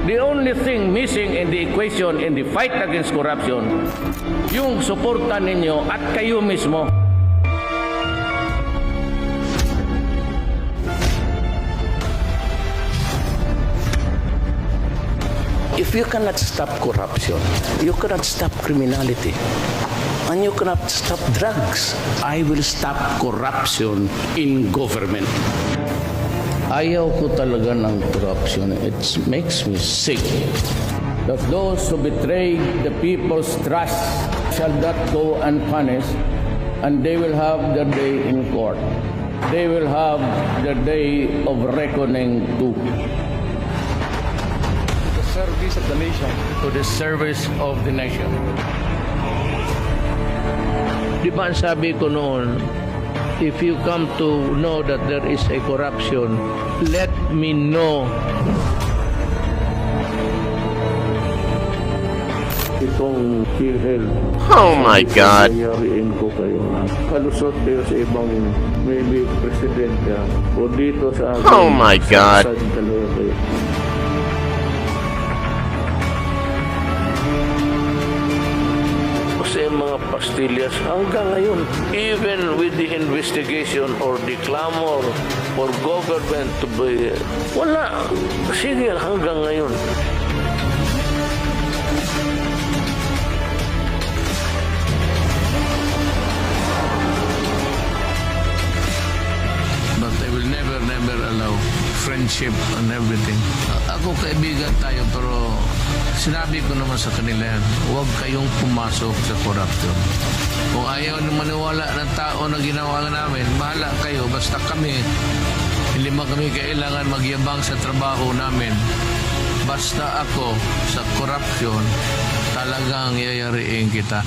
The only thing missing in the equation in the fight against corruption, yung suporta ninyo at kayo mismo. If you cannot stop corruption, you cannot stop criminality, and you cannot stop drugs. I will stop corruption in government. Ayaw ko talaga ng corruption. It makes me sick. That those who betray the people's trust shall not go unpunished, and they will have their day in court. They will have their day of reckoning too. Service of the nation. To the service of the nation. Di ba ang sabi ko noon, if you come to know that there is a corruption, let me know. Itong PhilHealth. Oh my God. Yariin ko kayo na kalusot kayo sa ibang maybe president o dito sa akin. Oh my God. Sa talaga kayo. Kasi mga pastillas hanggang ngayon, even with the investigation or the clamor for government to be, wala. Sige hanggang ngayon. But I will never allow friendship and everything. Ako kaibigan tayo pero sinabi ko naman sa kanila yan, huwag kayong pumasok sa corruption. Kung ayaw na maniwala ng tao na ginawa namin, bahala kayo. Basta kami, hindi man kami kailangan magyabang sa trabaho namin. Basta ako sa corruption, talagang yayariin kita.